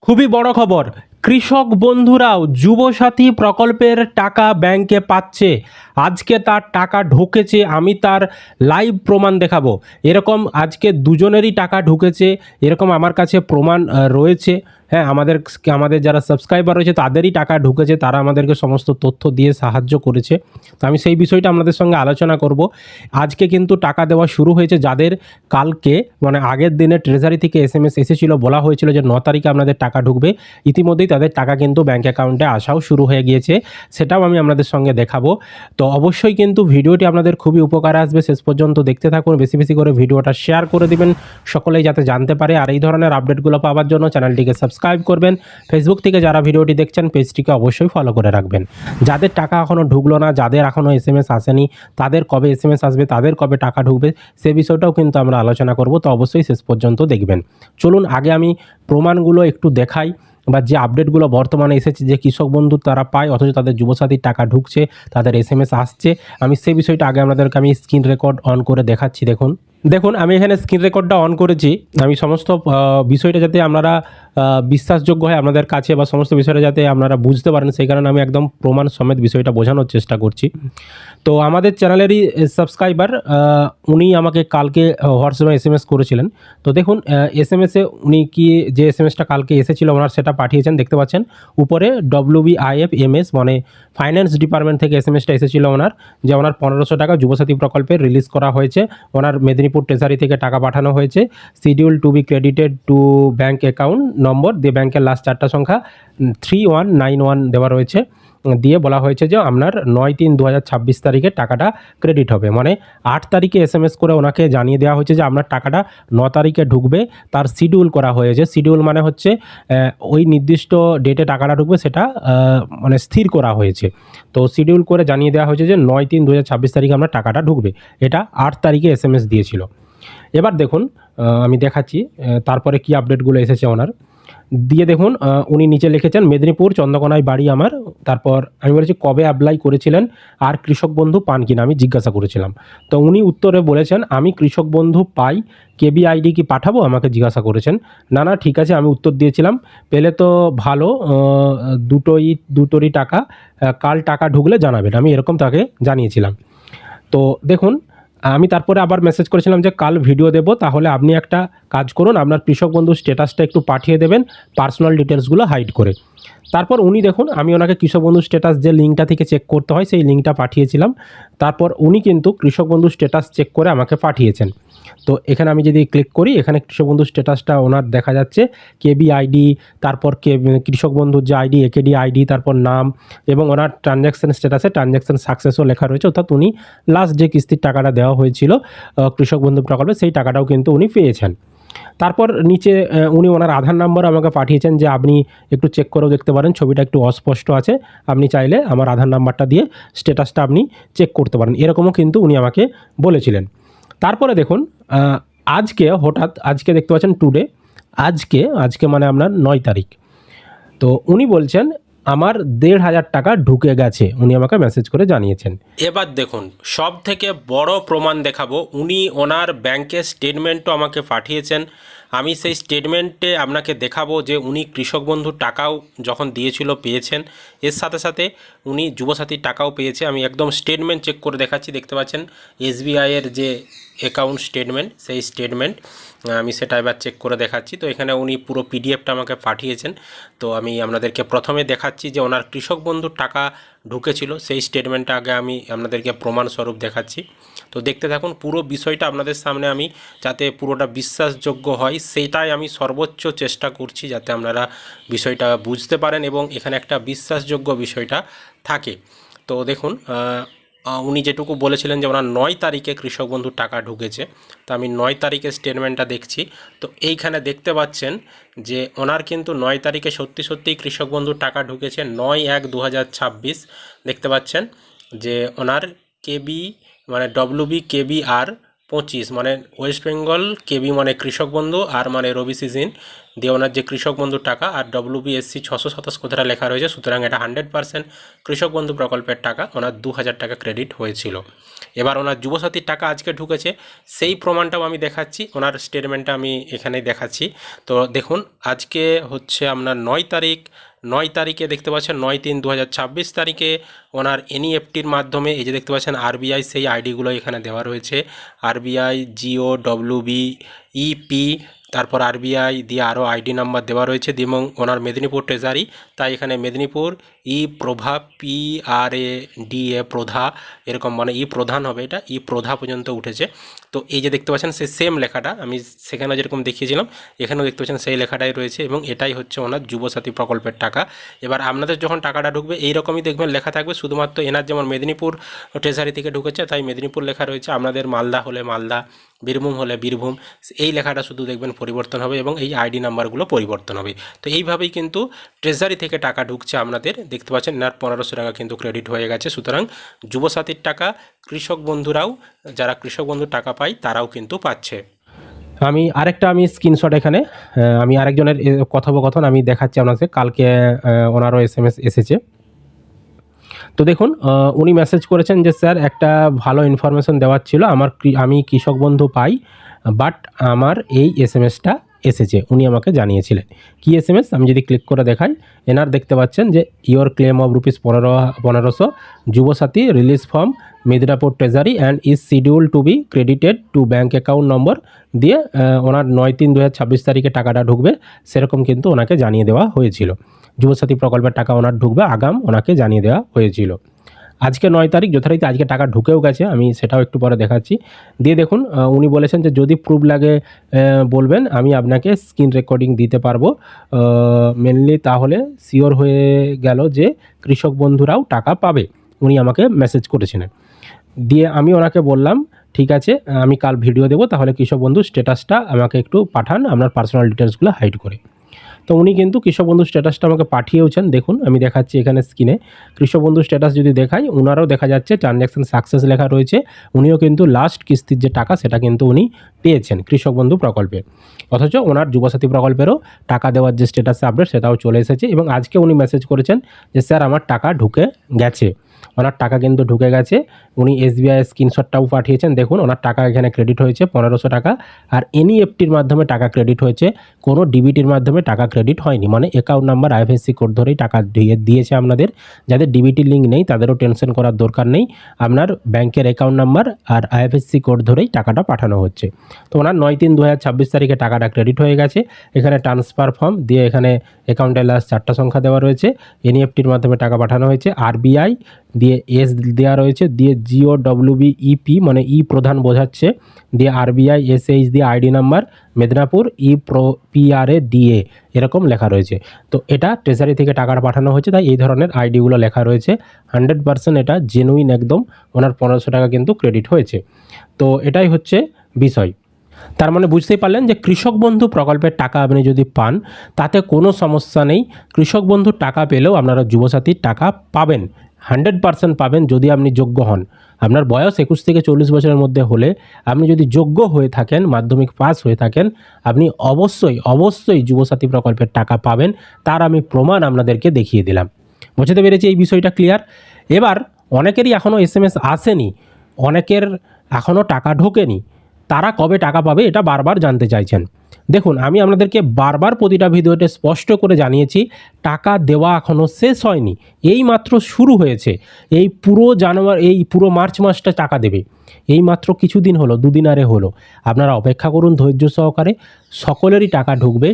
খুবই বড় খবর, কৃষক বন্ধুরাও যুবসাথী প্রকল্পের টাকা ব্যাংকে পাচ্ছে। আজকে তার টাকা ঢুকেছে, আমি তার লাইভ প্রমাণ দেখাবো। এরকম আজকে দুজনেরই টাকা ঢুকেছে, এরকম আমার কাছে প্রমাণ রয়েছে। হ্যাঁ, আমাদের যারা সাবস্ক্রাইবার রয়েছে তাদেরই টাকা ঢুকেছে, তারা আমাদেরকে সমস্ত তথ্য দিয়ে সাহায্য করেছে। তো আমি সেই বিষয়টা আপনাদের সঙ্গে আলোচনা করব। আজকে কিন্তু টাকা দেওয়া শুরু হয়েছে, যাদের কালকে মানে আগের দিনে ট্রেজারি থেকে এসএমএস এসেছিল, বলা হয়েছিল যে 9 তারিখে আপনাদের টাকা ঢুকবে। ইতিমধ্যেই তাদের টাকা কিন্তু ব্যাঙ্ক অ্যাকাউন্টে আসাও শুরু হয়ে গিয়েছে, সেটাও আমি আপনাদের সঙ্গে দেখাবো। তো অবশ্যই কিন্তু ভিডিওটি আপনাদের খুবই উপকারে আসবে, শেষ পর্যন্ত দেখতে থাকুন। বেশি বেশি করে ভিডিওটা শেয়ার করে দিবেন সকলেই যাতে জানতে পারে। আর এই ধরনের আপডেটগুলো পাওয়ার জন্য চ্যানেলটিকে সাবস্ক্রাইব করবেন। ফেসবুক থেকে যারা ভিডিওটি দেখছেন পেজটিকে অবশ্যই ফলো করে রাখবেন। যাদের টাকা এখনও ঢুকলো না, যাদের এখনও এসএমএস আসেনি, তাদের কবে এসএমএস আসবে, তাদের কবে টাকা ঢুকবে, সে বিষয়টাও কিন্তু আমরা আলোচনা করব। তো অবশ্যই শেষ পর্যন্ত দেখবেন। চলুন আগে আমি প্রমাণগুলো একটু দেখাই, বা যে আপডেটগুলো বর্তমানে এসেছে যে কৃষক বন্ধু তারা পায় অথচ তাদের যুবসাথীর টাকা ঢুকছে, তাদের এসএমএস আসছে। আমি সেই বিষয়টা আগে আপনাদেরকে আমি স্ক্রিন রেকর্ড অন করে দেখাচ্ছি। দেখুন আমি এখানে স্ক্রিন রেকর্ডটা অন করেছি। আমি সমস্ত বিষয়টা যাতে আপনারা বিশ্বাসযোগ্য হয় আপনাদের কাছে, বা সমস্ত বিষয়টা যাতে আপনারা বুঝতে পারেন, সেই কারণে আমি একদম প্রমাণ সমেত বিষয়টা বোঝানোর চেষ্টা করছি। তো আমাদের চ্যানেলেরই সাবস্ক্রাইবার উনি আমাকে কালকে হোয়াটসঅ্যাপে এসএমএস করেছিলেন। তো দেখুন এসএমএসে উনি কি যে এসএমএসটা কালকে এসেছিল ওনার সেটা পাঠিয়েছেন, দেখতে পাচ্ছেন উপরে WBIFMS মানে ফাইন্যান্স ডিপার্টমেন্ট থেকে এসএমএসটা এসেছিল ওনার, যে ওনার 1500 টাকা যুবসাথী প্রকল্পে রিলিজ করা হয়েছে। ওনার মেদিনীপুর ট্রেজারি থেকে টাকা পাঠানো হয়েছে। Schedule to be credited to bank account number দিয়ে ব্যাংকের লাস্ট 4টা সংখ্যা 3191 দেওয়া রয়েছে, দিয়ে বলা হয়েছে যে আপনার 9/3/2026 তারিখে টাকাটা ক্রেডিট হবে। মানে 8 তারিখে এসএমএস করে ওনাকে জানিয়ে দেওয়া হয়েছে যে আপনার টাকাটা 9 তারিখে ঢুকবে। তার শিডিউল করা হয়েছে। শিডিউল মানে হচ্ছে ওই নির্দিষ্ট ডেটে টাকাটা ঢুকবে, সেটা মানে স্থির করা হয়েছে। তো শিডিউল করে জানিয়ে দেওয়া হয়েছে যে 9/3/2026 তারিখে আপনার টাকাটা ঢুকবে। এটা 8 তারিখে এসএমএস দিয়েছিল। এবার দেখুন আমি দেখাচ্ছি তারপরে কি আপডেটগুলো এসেছে ওনার। দিয়ে দেখুন উনি নিচে লিখেছেন মেদিনীপুর চন্দ্রকোনায় বাড়ি আমার। তারপর আমি বলেছি কবে অ্যাপ্লাই করেছিলেন আর কৃষক বন্ধু পান কিনা আমি জিজ্ঞাসা করেছিলাম। তো উনি উত্তরে বলেছেন আমি কৃষক বন্ধু পাই, কেবিআইডি কি পাঠাবো আমাকে জিজ্ঞাসা করেছেন। না ঠিক আছে, আমি উত্তর দিয়েছিলাম পেলে তো ভালো, দুটোরই টাকা, কাল টাকা ঢুকলে জানাবেন, আমি এরকম তাকে জানিয়েছিলাম। তো দেখুন আমি তারপরে আবার মেসেজ করেছিলাম যে কাল ভিডিও দেবো, তাহলে আপনি একটা কাজ করুন, আপনার কৃষক বন্ধু স্ট্যাটাসটা একটু পাঠিয়ে দেবেন পার্সোনাল ডিটেলসগুলো হাইড করে। তারপর উনি দেখুন আমি ওনাকে কৃষক বন্ধু স্ট্যাটাস যে লিঙ্কটা থেকে চেক করতে হয় সেই লিঙ্কটা পাঠিয়েছিলাম। তারপর উনি কিন্তু কৃষক বন্ধু স্ট্যাটাস চেক করে আমাকে পাঠিয়েছেন। তো এখানে আমি যদি ক্লিক করি, এখানে কৃষক বন্ধু স্ট্যাটাসটা ওনার দেখা যাচ্ছে, কেবি আইডি, তারপর কৃষক বন্ধুর যে আইডি একেডি আইডি, তারপর নাম, এবং ওনার ট্রানজ্যাকশান স্ট্যাটাসে ট্রানজ্যাকশান সাকসেসও লেখা রয়েছে, অর্থাৎ উনি লাস্ট যে কিস্তির টাকাটা দেওয়া হয়েছিল কৃষক বন্ধু প্রকল্পে সেই টাকাটাও কিন্তু উনি পেয়েছেন। তারপর নিচে উনি ওনার আধার নাম্বার আমাকে পাঠিয়েছেন, যে আপনি একটু চেক করেও দেখতে পারেন, ছবিটা একটু অস্পষ্ট আছে, আপনি চাইলে আমার আধার নাম্বারটা দিয়ে স্ট্যাটাসটা আপনি চেক করতে পারেন, এরকমও কিন্তু উনি আমাকে বলেছিলেন। তারপরে দেখুন আজকে দেখতে পাচ্ছেন টুডে, আজকে মানে আপনার 9 তারিখ। তো উনি বলছেন আমার 1,500 টাকা ঢুকে গেছে, উনি আমাকে মেসেজ করে জানিয়েছেন। এবার দেখুন সব থেকে বড় প্রমাণ দেখাবো, উনি ওনার ব্যাংকের স্টেটমেন্টও আমাকে পাঠিয়েছেন। আমি সেই স্টেটমেন্টে আপনাকে দেখাবো যে উনি কৃষক বন্ধুর টাকাও যখন দিয়েছিল পেয়েছেন, এর সাথে সাথে উনি যুবসাথীর টাকাও পেয়েছে। আমি একদম স্টেটমেন্ট চেক করে দেখাচ্ছি, দেখতে পাচ্ছেন এসবিআইয়ের যে অ্যাকাউন্ট স্টেটমেন্ট, সেই স্টেটমেন্ট আমি সেটা এবার চেক করে দেখাচ্ছি। তো এখানে উনি পুরো পিডিএফটা আমাকে পাঠিয়েছেন। তো আমি আপনাদেরকে প্রথমে দেখাচ্ছি যে ওনার কৃষক বন্ধুর টাকা ঢুকেছিল, সেই স্টেটমেন্টটা আগে আমি আপনাদেরকে প্রমাণস্বরূপ দেখাচ্ছি। তো দেখতে থাকুন পুরো বিষয়টা আপনাদের সামনে, আমি যাতে পুরোটা বিশ্বাসযোগ্য হয় সেটাই আমি সর্বোচ্চ চেষ্টা করছি, যাতে আপনারা বিষয়টা বুঝতে পারেন এবং এখানে একটা বিশ্বাসযোগ্য বিষয়টা থাকে। তো দেখুন উনি যেটুকু বলেছিলেন যে ওনার 9 তারিখে কৃষক বন্ধুর টাকা ঢুকেছে, তো আমি 9 তারিখের স্টেটমেন্টটা দেখছি। তো এইখানে দেখতে পাচ্ছেন যে ওনার কিন্তু 9 তারিখে সত্যিই কৃষক বন্ধুর টাকা ঢুকেছে। 9/1/2026 দেখতে পাচ্ছেন যে ওনার কেবি মানে WBKBR 25 মানে ওয়েস্ট বেঙ্গল, কেবি মানে কৃষক বন্ধু, আর মানে রবি সিজন, দিয়ে ওনার যে কৃষক বন্ধুর টাকা আর WBSC 627 কথাটা লেখা রয়েছে, সুতরাং এটা 100% কৃষক বন্ধু প্রকল্পের টাকা, ওনার 2000 টাকা ক্রেডিট হয়েছিল। এবার ওনার যুবসাথীর টাকা আজকে ঢুকেছে, সেই প্রমাণটাও আমি দেখাচ্ছি, ওনার স্টেটমেন্টটা আমি এখানেই দেখাচ্ছি। তো দেখুন আজকে হচ্ছে আপনার 9 তারিখে দেখতে পাচ্ছেন 9/3/2026 তারিখে ওনার এনইএফটির মাধ্যমে এই যে দেখতে পাচ্ছেন আরবিআই সেই আইডিগুলো এখানে দেওয়া রয়েছে, আরবিআই জিও WB ইপি, তারপর আরবিআই দিয়ে আরও আইডি নাম্বার দেওয়া রয়েছে এবং ওনার মেদিনীপুর ট্রেজারি, তাই এখানে মেদিনীপুর প্রভা PRADA প্রধা, এরকম মানে প্রধান হবে, এটা প্রধা পর্যন্ত উঠেছে। তো এই যে দেখতে পাচ্ছেন সেই সেম লেখাটা আমি সেখানে যেরকম দেখিয়েছিলাম এখানেও দেখতে পাচ্ছেন সেই লেখাটাই রয়েছে এবং এটাই হচ্ছে ওনার যুবসাথী প্রকল্পের টাকা। এবার আপনাদের যখন টাকাটা ঢুকবে এইরকমই দেখবেন লেখা থাকবে, শুধুমাত্র এনার যেমন মেদিনীপুর ট্রেজারি থেকে ঢুকেছে তাই মেদিনীপুর লেখা রয়েছে, আপনাদের মালদা হলে মালদা, বীরভূম হলে বীরভূম, এই লেখাটা শুধু দেখবেন পরিবর্তন হবে এবং এই আইডি নাম্বারগুলো পরিবর্তন হবে। তো এইভাবেই কিন্তু ট্রেজারি থেকে টাকা ঢুকছে আপনাদের, দেখতে পাচ্ছেন এনার 1500 টাকা কিন্তু ক্রেডিট হয়ে গেছে। সুতরাং যুবসাথীর টাকা কৃষক বন্ধুরাও, যারা কৃষক বন্ধুর টাকা পায় তারাও কিন্তু পাচ্ছে। আমি স্ক্রিনশট এখানে আমি আরেকজনের কথোপকথন আমি দেখাচ্ছি আপনাদের, কালকে ওনারও SMS এসেছে। তো দেখুন উনি মেসেজ করেছেন যে স্যার একটা ভালো ইনফরমেশন দেওয়ার ছিল, আমি কৃষক বন্ধু পাই, বাট আমার এই SMSটা এসেছে, উনি আমাকে জানিয়েছিলেন। কি SMS আমি যদি ক্লিক করে দেখাই, এনার দেখতে পাচ্ছেন যে your claim of ₹1500 Yuvasathi release from Medinipur treasury and is schedule to be credited to bank account number দিয়ে ওনার 9/3/2026 তারিখে টাকাটা ঢুকবে, সেরকম কিন্তু ওনাকে জানিয়ে দেওয়া হয়েছিল। যুবসাথী প্রকল্পের টাকা ওনার ঢুকবে আগাম ওনাকে জানিয়ে দেওয়া হয়েছিল। আজকে 9 তারিখ, যথারীতি আজকে টাকা ঢুকেও গেছে, আমি সেটাও একটু পরে দেখাচ্ছি। দিয়ে দেখুন উনি বলেছেন যে যদি প্রুফ লাগে বলবেন, আমি আপনাকে স্ক্রিন রেকর্ডিং দিতে পারবো মেনলি, তাহলে শিওর হয়ে গেল যে কৃষক বন্ধুরাও টাকা পাবে, উনি আমাকে মেসেজ করেছিলেন। দিয়ে আমি ওনাকে বললাম ঠিক আছে আমি কাল ভিডিও দেবো, তাহলে কৃষক বন্ধু স্ট্যাটাসটা আমাকে একটু পাঠান আপনার পার্সোনাল ডিটেলসগুলো হাইড করে। তো উনি কিন্তু কৃষক বন্ধু স্ট্যাটাসটা আমাকে পাঠিয়েওছেন, দেখুন আমি দেখাচ্ছি এখানে স্ক্রিনে। কৃষক বন্ধু স্ট্যাটাস যদি দেখাই, ওনারও দেখা যাচ্ছে ট্রানজ্যাকশন সাকসেস লেখা রয়েছে, উনিও কিন্তু লাস্ট কিস্তির যে টাকা সেটা কিন্তু উনি পেয়েছেন কৃষক বন্ধু প্রকল্পে। অথচ ওনার যুবসাথী প্রকল্পেরও টাকা দেওয়ার যে স্ট্যাটাস আপডেট সেটাও চলে এসেছে এবং আজকে উনি মেসেজ করেছেন যে স্যার আমার টাকা ঢুকে গেছে। ওনার টাকা কিন্তু ঢুকে গেছে, উনি SBI স্ক্রিনশটটাও পাঠিয়েছেন, দেখুন ওনার টাকা এখানে ক্রেডিট হয়েছে 1500 টাকা, আর এনইএফটির মাধ্যমে টাকা ক্রেডিট হয়েছে, কোনো ডিবিটির মাধ্যমে টাকা ক্রেডিট হয়নি, মানে অ্যাকাউন্ট নাম্বার IFSC কোড ধরেই টাকা দিয়েছে আপনাদের। যাদের ডিবিটি লিঙ্ক নেই তাদেরও টেনশন করার দরকার নেই, আপনার ব্যাংকের অ্যাকাউন্ট নাম্বার আর IFSC কোড ধরেই টাকাটা পাঠানো হচ্ছে। তো ওনার 9/3/2026 তারিখে টাকাটা ক্রেডিট হয়ে গেছে, এখানে ট্রান্সফার ফর্ম দিয়ে এখানে অ্যাকাউন্টের লাস্ট 4টা সংখ্যা দেওয়া রয়েছে, এনইএফটির মাধ্যমে টাকা পাঠানো হয়েছে, RBI দিয়ে S দেওয়া রয়েছে, দিয়ে জিও WBEP মানে প্রধান বোঝাচ্ছে, দিয়ে RBI SH দিয়ে আইডি নাম্বার, মেদিনীপুর PRADA এরকম লেখা রয়েছে। তো এটা ট্রেজারি থেকে টাকাটা পাঠানো হয়েছে, তাই এই ধরনের আইডিগুলো লেখা রয়েছে। 100% এটা জেনুইন একদম, ওনার 1500 টাকা কিন্তু ক্রেডিট হয়েছে। তো এটাই হচ্ছে বিষয়। তার মানে বুঝতেই পারলেন যে কৃষক বন্ধু প্রকল্পের টাকা আপনি যদি পান তাতে কোনো সমস্যা নেই, কৃষক বন্ধুর টাকা পেলেও আপনারা যুবসাথীর টাকা পাবেন, 100% পাবেন যদি আপনি যোগ্য হন। আপনার বয়স 21 থেকে 40 বছরের মধ্যে হলে, আপনি যদি যোগ্য হয়ে থাকেন, মাধ্যমিক পাস হয়ে থাকেন, আপনি অবশ্যই যুবসাথী প্রকল্পের টাকা পাবেন, তার আমি প্রমাণ আপনাদেরকে দেখিয়ে দিলাম। বুঝতে পেরেছি এই বিষয়টা ক্লিয়ার। এবার অনেকেরই এখনও SMS আসেনি, অনেকের এখনও টাকা ঢোকেনি, তারা কবে টাকা পাবে এটা বারবার জানতে চাইছেন। দেখুন আমি আপনাদেরকে বারবার প্রতিটা ভিডিওতে স্পষ্ট করে জানিয়েছি, টাকা দেওয়া এখনও শেষ হয়নি, এই মাত্র শুরু হয়েছে। এই পুরো মার্চ মাসটা টাকা দেবে, এই মাত্র কিছুদিন হলো, দুদিন আরে হলো। আপনারা অপেক্ষা করুন ধৈর্য সহকারে, সকলেরই টাকা ঢুকবে।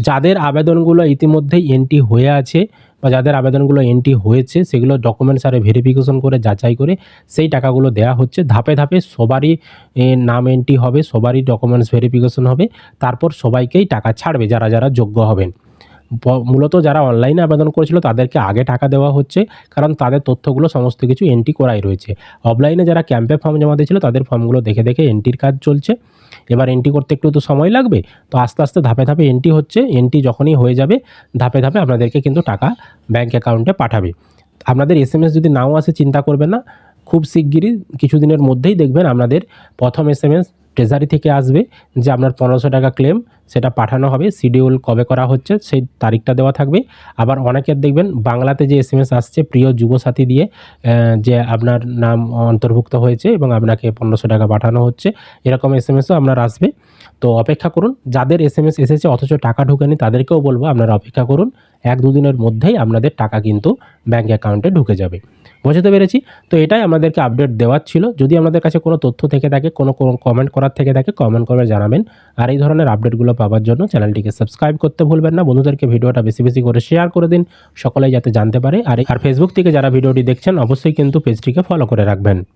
যাদের আবেদনগুলো ইতিমধ্যেই এন্ট্রি হয়ে আছে বা যাদের আবেদনগুলো এন্ট্রি হয়েছে সেগুলো ডকুমেন্টস আরে ভেরিফিকেশন করে যাচাই করে সেই টাকাগুলো দেওয়া হচ্ছে ধাপে ধাপে। সবারই নাম এন্ট্রি হবে, সবারই ডকুমেন্টস ভেরিফিকেশন হবে, তারপর সবাইকেই টাকা ছাড়বে যারা যারা যোগ্য হবেন। মূলত যারা অনলাইনে আবেদন করেছিল তাদেরকে আগে টাকা দেওয়া হচ্ছে, কারণ তাদের তথ্যগুলো সমস্ত কিছু এন্ট্রি করাই রয়েছে। অফলাইনে যারা ক্যাম্পে ফর্ম জমা দিয়েছিল তাদের ফর্মগুলো দেখে দেখে এন্ট্রির কাজ চলছে। এবার এন্ট্রি করতে একটু তো সময় লাগবে, তো আস্তে আস্তে ধাপে ধাপে এন্ট্রি হচ্ছে। এন্ট্রি যখনই হয়ে যাবে ধাপে ধাপে আপনাদেরকে কিন্তু টাকা ব্যাঙ্ক অ্যাকাউন্টে পাঠাবে। আপনাদের SMS যদি নাও আসে চিন্তা করবেন না, খুব শিগগিরই কিছুদিনের মধ্যেই দেখবেন আপনাদের প্রথম SMS ট্রেজারি থেকে আসবে যে আপনার 1500 টাকা ক্লেম, সেটা পাঠানো হবে। শিডিউল কবে করা হচ্ছে সেই তারিখটা দেওয়া থাকবে। আবার অনেকের দেখবেন বাংলাতে যে এসএমএস আসছে প্রিয় যুবসাথী দিয়ে, যে আপনার নাম অন্তর্ভুক্ত হয়েছে এবং আপনাকে 1500 টাকা পাঠানো হচ্ছে, এরকম এসএমএসও আপনার আসবে। তো অপেক্ষা করুন। যাদের এসএমএস এসেছে অথচ টাকা ঢোকেনি তাদেরকেও বলবো আপনারা অপেক্ষা করুন, 1-2 দিনের মধ্যেই আপনাদের টাকা কিন্তু ব্যাঙ্ক অ্যাকাউন্টে ঢুকে যাবে। বুঝতে পেরেছি? তো এটাই আমাদেরকে আপডেট দেওয়ার ছিল। যদি আপনাদের কাছে কোনো তথ্য থেকে থাকে, কোনো কমেন্ট করার থেকে থাকে, কমেন্ট করে জানাবেন। আর এই ধরনের আপডেটগুলো পাওয়ার জন্য চ্যানেলটিকে সাবস্ক্রাইব করতে ভুলবেন না। বন্ধুদেরকে ভিডিওটা বেশি বেশি করে শেয়ার করে দিন, সকলেই যাতে জানতে পারে। আর ফেসবুক থেকে যারা ভিডিওটি দেখছেন অবশ্যই কিন্তু পেজটিকে ফলো করে রাখবেন।